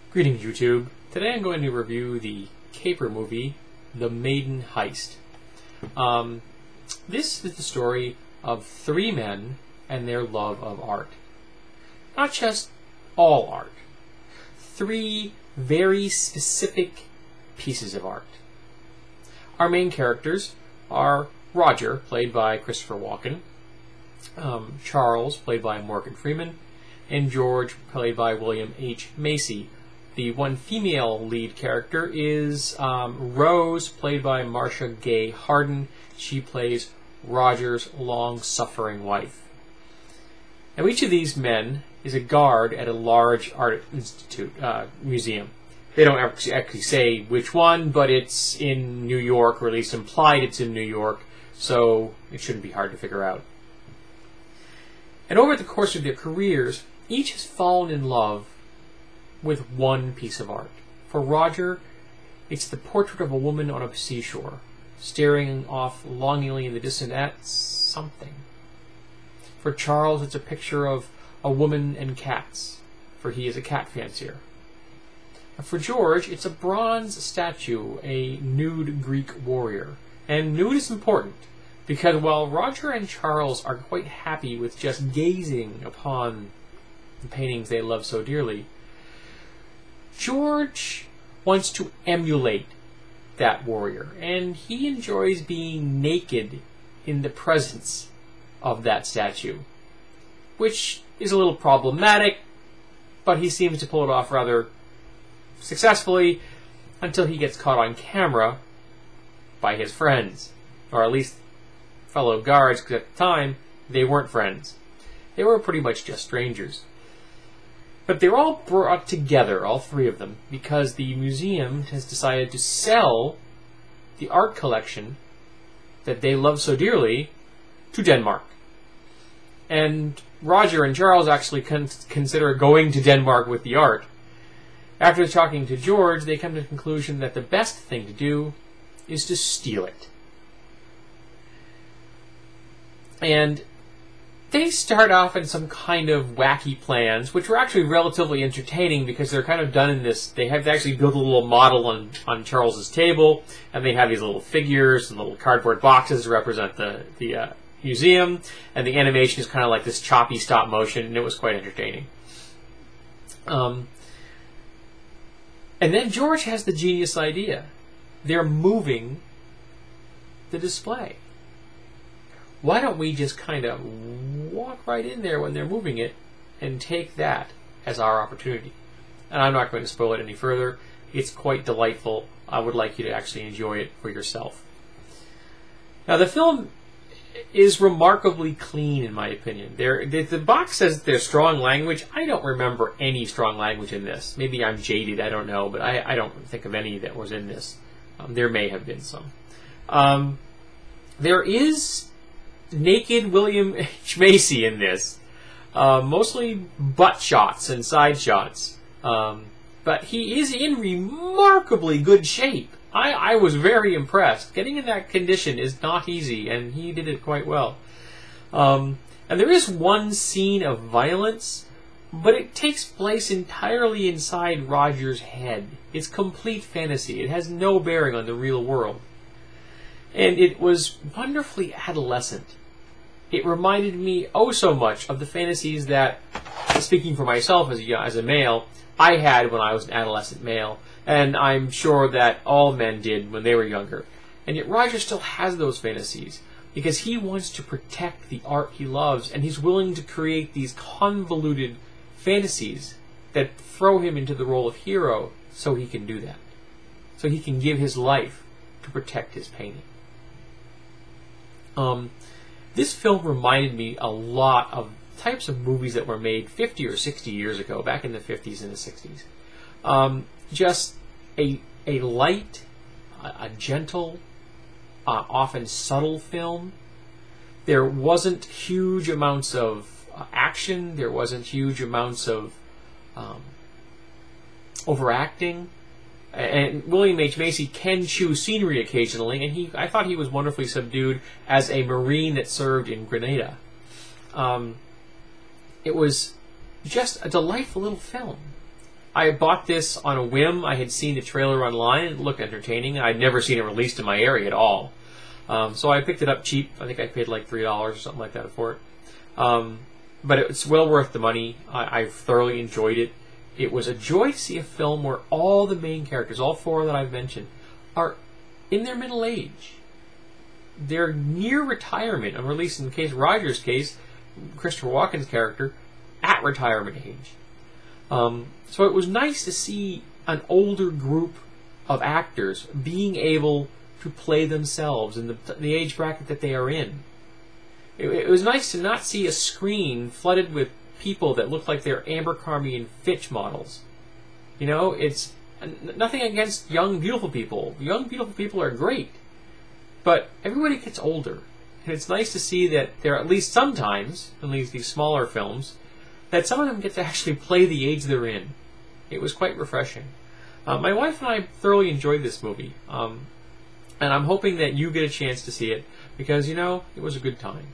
Greetings, YouTube. Today I'm going to review the caper movie, The Maiden Heist. This is the story of three men and their love of art. Not just all art. Three very specific pieces of art. Our main characters are Roger, played by Christopher Walken, Charles, played by Morgan Freeman, and George, played by William H. Macy. The one female lead character is Rose, played by Marcia Gay Harden. She plays Roger's long-suffering wife. Now, each of these men is a guard at a large art museum. They don't actually say which one, but it's in New York, or at least implied it's in New York, so it shouldn't be hard to figure out. And over the course of their careers, each has fallen in love with one piece of art. For Roger, it's the portrait of a woman on a seashore, staring off longingly in the distance at something. For Charles, it's a picture of a woman and cats, for he is a cat fancier. And for George, it's a bronze statue, a nude Greek warrior. And nude is important, because while Roger and Charles are quite happy with just gazing upon the paintings they love so dearly, George wants to emulate that warrior, and he enjoys being naked in the presence of that statue, which is a little problematic, but he seems to pull it off rather successfully until he gets caught on camera by his friends, or at least fellow guards, because at the time they weren't friends. They were pretty much just strangers. But they're all brought together, all three of them, because the museum has decided to sell the art collection that they love so dearly to Denmark. And Roger and Charles actually consider going to Denmark with the art. After talking to George, they come to the conclusion that the best thing to do is to steal it. And they start off in some kind of wacky plans, which were actually relatively entertaining because they're kind of done in this. They have actually built a little model on Charles's table, and they have these little figures and little cardboard boxes to represent the museum, and the animation is kind of like this choppy stop motion, and it was quite entertaining. And then George has the genius idea. They're moving the display. Why don't we just kind of walk right in there when they're moving it and take that as our opportunity? And I'm not going to spoil it any further. It's quite delightful. I would like you to actually enjoy it for yourself. Now, the film is remarkably clean, in my opinion. The box says there's strong language. I don't remember any strong language in this. Maybe I'm jaded, I don't know, but I don't think of any that was in this. There may have been some. There is naked William H. Macy in this. Mostly butt shots and side shots. But he is in remarkably good shape. I was very impressed. Getting in that condition is not easy, and he did it quite well. And there is one scene of violence, but it takes place entirely inside Roger's head. It's complete fantasy. It has no bearing on the real world. And it was wonderfully adolescent. It reminded me oh so much of the fantasies that, speaking for myself as a male, I had when I was an adolescent male, and I'm sure that all men did when they were younger. And yet Roger still has those fantasies, because he wants to protect the art he loves, and he's willing to create these convoluted fantasies that throw him into the role of hero so he can do that. So he can give his life to protect his painting. This film reminded me a lot of types of movies that were made 50 or 60 years ago, back in the 50s and the 60s. Just a light, a gentle, often subtle film. There wasn't huge amounts of action. There wasn't huge amounts of overacting. And William H. Macy can chew scenery occasionally, and I thought he was wonderfully subdued as a Marine that served in Grenada. It was just a delightful little film. I bought this on a whim. I had seen the trailer online. It looked entertaining. I'd never seen it released in my area at all. So I picked it up cheap. I think I paid like $3 or something like that for it. But it's well worth the money. I thoroughly enjoyed it. It was a joy to see a film where all the main characters, all four that I've mentioned, are in their middle age. They're near retirement, or at least in the case Roger's case, Christopher Walken's character, at retirement age. So it was nice to see an older group of actors being able to play themselves in the age bracket that they are in. It was nice to not see a screen flooded with people that look like they're Abercrombie and Fitch models. You know, it's nothing against young, beautiful people. Young, beautiful people are great. But everybody gets older. And it's nice to see that there, at least sometimes, at least these smaller films, that some of them get to actually play the age they're in. It was quite refreshing. My wife and I thoroughly enjoyed this movie. And I'm hoping that you get a chance to see it, because, you know, it was a good time.